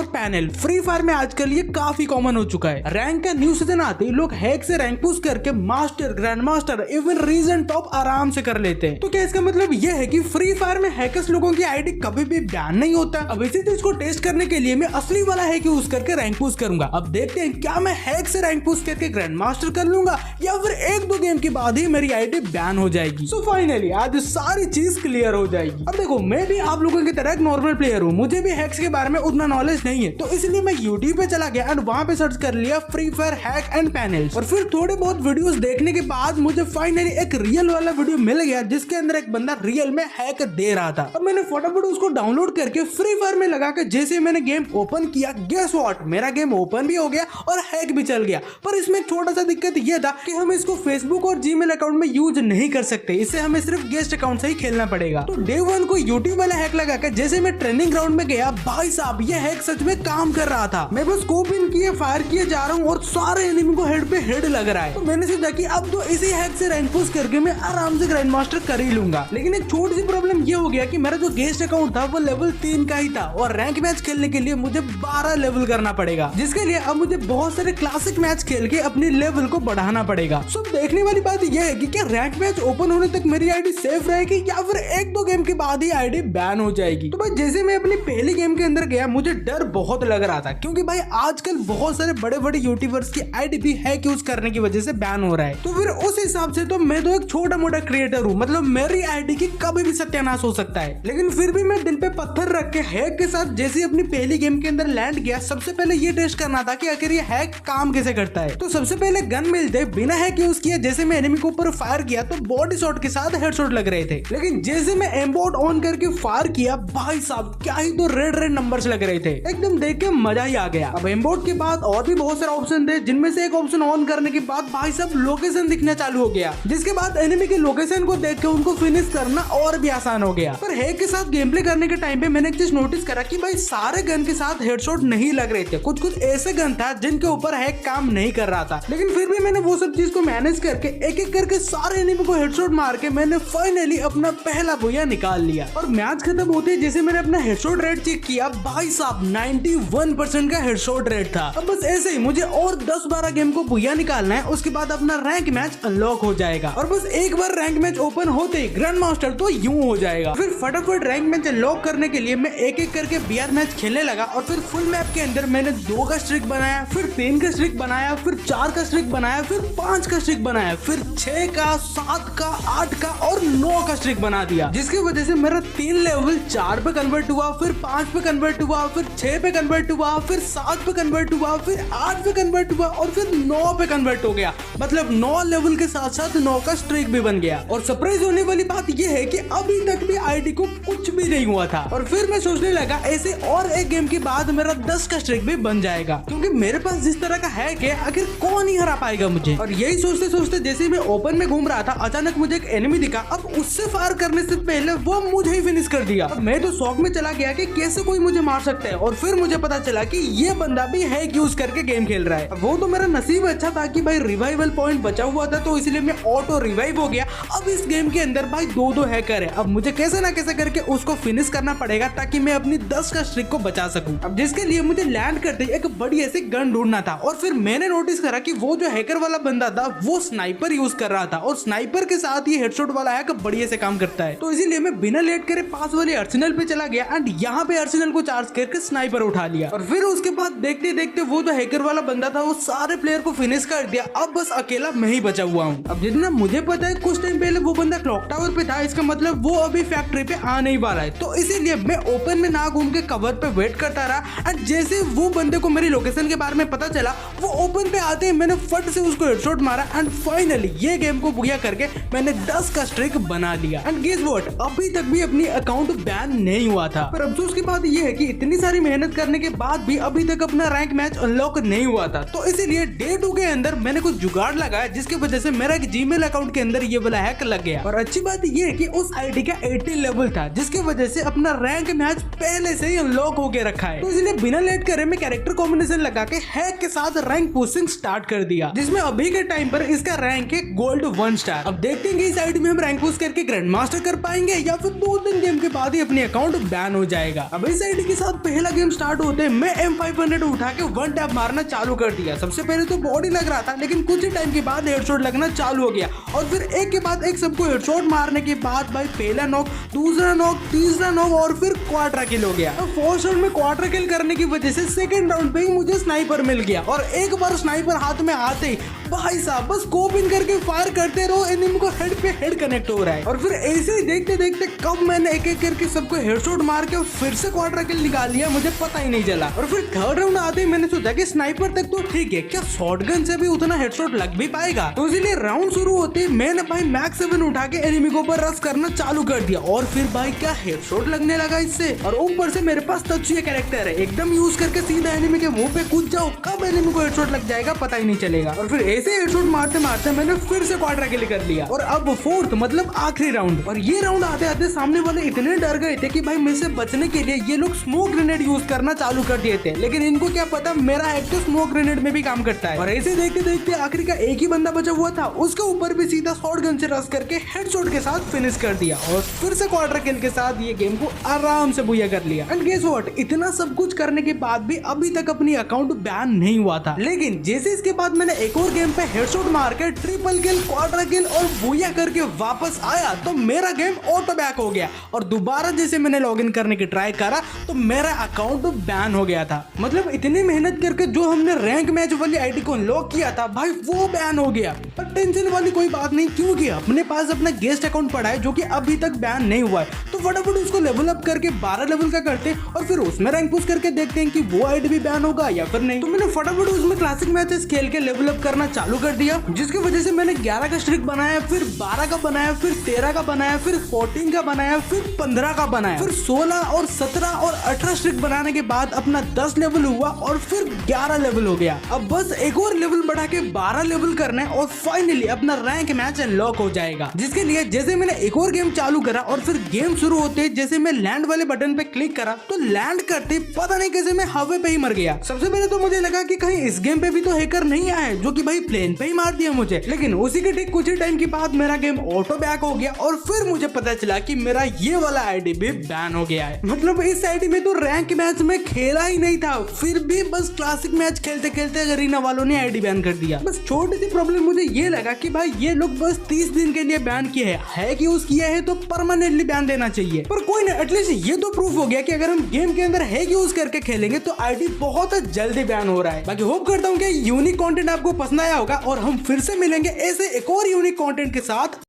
और panel free fire में आजकल ये काफी कॉमन हो चुका है। रैंक का न्यू सीजन आते ही लोग हैक से रैंक पुश करके master, grand master, even region top आराम से कर लेते हैं। तो क्या इसका मतलब ये है कि फ्री फायर में हैकर्स लोगों की आईडी कभी भी बैन नहीं होता? अब इसी चीज को टेस्ट करने के लिए मैं असली वाला हैक यूज करके रैंक पुश करूंगा। अब देखते हैं क्या मैं हैक से रैंक पुश करके ग्रैंड मास्टर कर लूंगा या फिर एक दो गेम के बाद ही मेरी आईडी बैन हो जाएगी। सो फाइनली आज सारी चीज क्लियर हो जाएगी। अब देखो, मैं भी आप लोगों की तरह एक नॉर्मल प्लेयर हूँ, मुझे भी हैक्स के बारे में उतना नॉलेज नहीं है, तो इसलिए मैं यूट्यूब पे चला गया एंड वहाँ पे सर्च कर लिया free fire hack and panels. और फिर थोड़े बहुत वीडियोस देखने के बाद मुझे फाइनली एक रियल वाला वीडियो मिल गया जिसके अंदर एक बंदा रियल में हैक दे रहा था। अब मैंने फटाफट उसको डाउनलोड करके फ्री फायर में लगा के जैसे मैंने गेम ओपन किया, गेस व्हाट, मेरा गेम ओपन भी हो गया और हैक भी चल गया। पर इसमें एक छोटा सा दिक्कत यह था कि हम इसको फेसबुक और जीमेल अकाउंट में यूज नहीं कर सकते, इससे हमें सिर्फ गेस्ट अकाउंट से ही खेलना पड़ेगा। तो डे 1 को यूट्यूब वाला हैक लगा के जैसे मैं ट्रेनिंग ग्राउंड में गया, भाई साहब ये हैक सच में काम कर रहा था। मैं बस स्कोप इन किए फायर किए जा रहा हूँ और सारे एनिमी को हेड पे हेड लग रहा है। तो मैंने सोचा कि अब तो इसी हैक से रैंक पुश करके मैं आराम से ग्रैंड मास्टर कर ही लूंगा। लेकिन एक छोटी सी प्रॉब्लम ये हो गया कि मेरा जो गेस्ट अकाउंट था वो लेवल 3 का ही था और रैंक मैच खेलने के लिए मुझे 12 लेवल करना पड़ेगा, जिसके लिए अब मुझे बहुत सारे क्लासिक मैच खेल के अपनी लेवल को बढ़ाना पड़ेगा। सो देखने वाली बात यह है कि क्या रैंक मैच ओपन होने तक मेरी आईडी सेफ रहेगी या फिर एक दो गेम के बाद ही आईडी बैन हो जाएगी। तो भाई जैसे मैं अपनी पहली गेम के अंदर गया, मुझे डर बहुत लग रहा था क्योंकि भाई आजकल बहुत सारे बड़े बड़े यूट्यूबर्स की आईडी भी हैक यूज करने की वजह से बैन हो रहा है। तो फिर उस हिसाब से तो मैं तो एक छोटा मोटा क्रिएटर हूँ, मतलब मेरी आईडी की कभी भी सत्यानाश हो सकता है। लेकिन फिर भी मैं दिल पे पत्थर रख के हैक के साथ जैसे अपनी पहली गेम के अंदर लैंड किया, सबसे पहले ये टेस्ट करना था कि आखिर ये हैक काम कैसे करता है। तो सबसे पहले गन मिलते बिना हैक यूज किया जैसे मैं एनिमी के ऊपर फायर किया तो बॉडी शॉट के साथ हेडशॉट लग रहे थे। लेकिन जैसे मैं एमबोट ऑन करके फायर किया, भाई साहब क्या ही तो रेड रेड नंबर्स लग रहे थे, एकदम देख के मजा ही आ गया। अब एमबोट के बाद और भी बहुत सारे ऑप्शन थे, जिनमें से एक ऑप्शन ऑन करने के बाद भाई साहब लोकेशन दिखना चालू हो गया, जिसके बाद एनिमी की लोकेशन को देख के उनको फिनिश करना और भी आसान हो गया। पर हैक के साथ गेम प्ले करने के टाइम पे मैंने एक चीज नोटिस करा कि भाई सारे गन के साथ हेडशॉट नहीं लग रहे थे, कुछ कुछ ऐसे गन था जिनके ऊपर हैक काम नहीं कर रहा था। लेकिन फिर भी मैंने वो सब चीज को मैनेज करके एक एक करके सारे एनिमी को हेडशॉट मार के मैंने फाइनली अपना पहला बुया निकाल लिया। और मैच खत्म होते जैसे मैंने अपना हेडशॉट रेट चेक किया, भाई साहब 91% का हेडशॉट रेट था। अब बस ऐसे ही मुझे और 10-12 गेम को बुया निकालना है, उसके बाद अपना रैंक मैच अनलॉक हो जाएगा। और बस एक बार रैंक मैच ओपन होते ही ग्रैंड मास्टर तो यूं हो जाएगा। फिर फटाफट रैंक मैच अनलॉक करने के लिए मैं एक एक करके बीआर मैच खेलने लगा और फिर फुल मैप के अंदर मैंने 2 का स्ट्रिक बनाया, फिर 3 का स्ट्रिक बनाया, फिर 4 का स्ट्रिक बनाया, फिर 5 का स्ट्रिक बनाया, फिर 6 का, 7 का, 8 का और 9 का स्ट्रिक बना दिया, जिसकी वजह से मेरा 3 लेवल 4 पे कन्वर्ट हुआ, फिर 5 पे कन्वर्ट हुआ, फिर 6 पे कन्वर्ट हुआ, फिर 7 पे कन्वर्ट हुआ, फिर 8 पे कन्वर्ट हुआ और फिर 9 पे कन्वर्ट हो गया। मतलब 9 लेवल के साथ साथ 9 का स्ट्रिक भी बन गया। और सरप्राइज होने वाली बात यह है कि अभी तक भी आईडी को कुछ भी नहीं हुआ था। और फिर मैं सोचने लगा ऐसे और एक गेम के बाद मेरा 10 का स्ट्रिक भी बन जाएगा, क्योंकि मेरे पास जिस तरह का हैक है आखिर कौन ही हरा पाएगा मुझे। और यही सोचते सोचते जैसे मैं ओपन में घूम रहा था, अचानक मुझे एक एनिमी दिखा। अब उससे फायर करने से पहले वो मुझे ही फिनिश कर दिया। अब मैं तो शॉक में चला गया कि कैसे कोई मुझे मार सकता है। और फिर मुझे पता चला कि ये बंदा भी हैक यूज करके गेम खेल रहा है। अब वो तो मेरा नसीब अच्छा था कि भाई रिवाइवल पॉइंट बचा हुआ था, तो इसलिए मैं ऑटो रिवाइव हो गया। अब इस गेम के अंदर भाई 2 हैकर है, अब मुझे कैसे ना कैसे करके उसको फिनिश करना पड़ेगा ताकि मैं अपनी 10 का स्ट्रिक को बचा सकूं। अब जिसके लिए मुझे लैंड करते एक बड़ी ऐसी गन ढूंढना था। और फिर मैंने नोटिस करा कि वो जो हैकर वाला बंदा था वो स्नाइपर यूज कर रहा था, और स्नाइपर के साथ ये हेडशॉट वाला हैक बढ़िया से काम करता है। तो इसीलिए मैं बिना लेट करे पास वाले आर्सेनल पे चला गया एंड यहाँ पे आर्सेनल को चार्ज करके स्नाइपर उठा लिया। और फिर उसके बाद देखते देखते वो जो हैकर वाला बंदा था वो सारे प्लेयर को फिनिश कर दिया। अब बस अकेला मैं ही बचा हुआ हूँ। अब जितना मुझे पता है कुछ टाइम पहले वो बंदा क्लॉक टावर पे था, इसका मतलब वो अभी फैक्ट्री पे आ नहीं वाला है। तो इसीलिए मैं ओपन में ना घूम के कवर पे वेट करता रहा। एंड जैसे वो बंदे को मेरी लोकेशन के बारे में पता चला, वो ओपन पे आते ही मैंने फट से उसको हेडशॉट मारा एंड फाइनली ये गेम को बुया करके मैंने 10 का स्ट्रिक बना लिया। एंड गेस व्हाट, अभी तक भी अपनी अकाउंट बैन नहीं हुआ था। पर अफसोस की बात ये है कि इतनी सारी मेहनत करने के बाद भी अभी तक अपना रैंक मैच अनलॉक नहीं हुआ था। तो इसीलिए डे 2 के अंदर मैंने कुछ जुगाड़ लगाया, जिसकी वजह से मेरा एक जीमेल अकाउंट के अंदर ये वाला हैक लग गया। और अच्छी बात ये है कि उस आईडी का 80 लेवल था, जिसकी वजह से अपना रैंक मैच पहले से ही अनलॉक होके रखा है। तो इसलिए बिना लेट करे मैं कैरेक्टर कॉम्बिनेशन लगा के हैक के साथ रैंक पुशिंग स्टार्ट कर दिया, जिसमें अभी के टाइम पर इसका रैंक है गोल्ड 1 स्टार। अब देखते हैं कि इस आईडी में हम रैंक पुश करके ग्रैंड मास्टर कर पाएंगे या फिर 2-3 गेम के बाद ही अपनी अकाउंट बैन हो जाएगा। अब इस आईडी के साथ पहला गेम राउंड स्टार्ट होते मैं M500 उठा के वन टैप मारना चालू कर दिया। सबसे पहले तो बॉडी लग रहा था, लेकिन कुछ ही टाइम के बाद हेडशॉट लगना चालू हो गया और फिर एक के बाद एक सबको हेडशॉट मारने के बाद भाई पहला नॉक, दूसरा नॉक, तीसरा नॉक और फिर क्वार्टर किल हो गया। फर्स्ट राउंड में क्वार्टर किल करने की वजह से सेकंड राउंड पे ही मुझे स्नाइपर मिल गया और एक बार स्नाइपर हाथ में आते ही भाई साहब बस स्कोप इन करके फायर करते रहो, एनिमी को हेड पे हेड कनेक्ट हो रहा है। और फिर ऐसे ही देखते देखते कब मैंने एक एक करके सबको हेडशॉट मार के फिर से क्वार्टर किल निकाल लिया, मुझे पता ही नहीं चला। और फिर थर्ड राउंड आते ही मैंने सोचा कि स्नाइपर तक तो ठीक है, क्या शॉटगन से भी उतना हेडशॉट लग भी पाएगा। तो इसीलिए राउंड शुरू होते मैंने भाई मैक्स 7 उठा के एनिमी को ऊपर रश करना चालू कर दिया और फिर भाई क्या हेडशॉट लगने लगा इससे। और ऊपर से मेरे पास तत्सुया कैरेक्टर है, एकदम यूज करके सीधा एनिमी के मुंह पे कूद जाओ, कब एनिमी को हेडशॉट लग जाएगा पता ही नहीं चलेगा। और फिर ऐसे हेडशॉट मारते मारते मैंने फिर से क्वार्टर किल कर लिया और अब फोर्थ मतलब आखिरी राउंड। और ये राउंड आते आते सामने वाले इतने डर गए थे कि भाई मेरे से बचने के लिए ये लोग स्मोक ग्रेनेड यूज करना चालू कर दिए थे, लेकिन इनको क्या पता मेरा हैक तो स्मोक ग्रेनेड में भी काम करता है। और ऐसे देखते देखते आखिरी का एक ही बंदा बचा हुआ था, उसके ऊपर भी सीधा शॉटगन से रश करके हेडशॉट के साथ फिनिश कर दिया और फिर से क्वार्टर किल के साथ ये गेम को आराम से बुया कर लिया। एंड गेस व्हाट, इतना सब कुछ करने के बाद भी अभी तक अपनी अकाउंट बैन नहीं हुआ था, लेकिन जैसे इसके बाद मैंने एक और गेम पे हेडशॉट मार के ट्रिपल किल, क्वार्टर किल और बुया करके वापस आया तो मेरा गेम ऑटो बैक हो गया और दोबारा जैसे मैंने लॉगिन करने की ट्राई करा तो मेरा अकाउंट बैन हो गया था। मतलब इतनी मेहनत करके जो हमने रैंक मैच वाली आईडी को अनलॉक किया था भाई वो बैन हो गया। पर टेंशन वाली कोई बात नहीं, क्योंकि अपने पास अपना गेस्ट अकाउंट पड़ा है जो कि अभी तक बैन नहीं हुआ है, तो फटाफट उसको लेवल अप करके 12 लेवल का करते और फिर उसमें रैंक पुश करके देखते हैं कि वो आईडी भी बैन होगा या फिर नहीं। तो मैंने फटाफट उसमें क्लासिक मैचेस खेल के लेवल अप करना चालू कर दिया, जिसकी वजह से मैंने 11 का स्ट्रिक बनाया, फिर 12 का बनाया, फिर 13 का बनाया, फिर 14 का बनाया, फिर 15 का बनाया, फिर 16 और 17 और 18 स्ट्रिक बनाने के बाद अपना 10 लेवल हुआ और फिर 11 लेवल हो गया। अब बस एक और लेवल बढ़ा के 12 लेवल करना है और फाइनली अपना रैंक मैच अनलॉक हो जाएगा। जिसके लिए जैसे मैंने एक और गेम चालू करा और फिर गेम शुरू होते जैसे मैं लैंड वाले बटन पे क्लिक करा तो लैंड करते पता नहीं कैसे मैं हवा पे ही मर गया। सबसे पहले तो मुझे लगा कि कहीं इस गेम पे भी तो हैकर नहीं आया है जो कि भाई प्लेन पे ही मार दिया मुझे, लेकिन उसी के ठीक कुछ ही टाइम के बाद मेरा गेम ऑटो बैक हो गया और फिर मुझे पता चला कि मेरा ये वाला आईडी भी बैन हो गया है। मतलब इस आईडी में तो रैंक मैच में खेला ही नहीं था, फिर भी बस क्लासिक मैच खेलते खेलते गरीना वालों ने आईडी बैन कर दिया। बस छोटी सी प्रॉब्लम मुझे ये लगा कि भाई ये लोग बस 30 दिन के लिए बैन किए है कि यूज किया है तो परमानेंटली बैन देना चाहिए। पर कोई ना, एटलीस्ट ये तो प्रूफ हो गया कि अगर हम गेम के अंदर हैक यूज करके खेलेंगे तो आईडी बहुत जल्दी बैन हो रहा है। बाकी होप करता हूँ कि यूनिक कंटेंट आपको पसंद आया होगा और हम फिर से मिलेंगे ऐसे एक और यूनिक कंटेंट के साथ।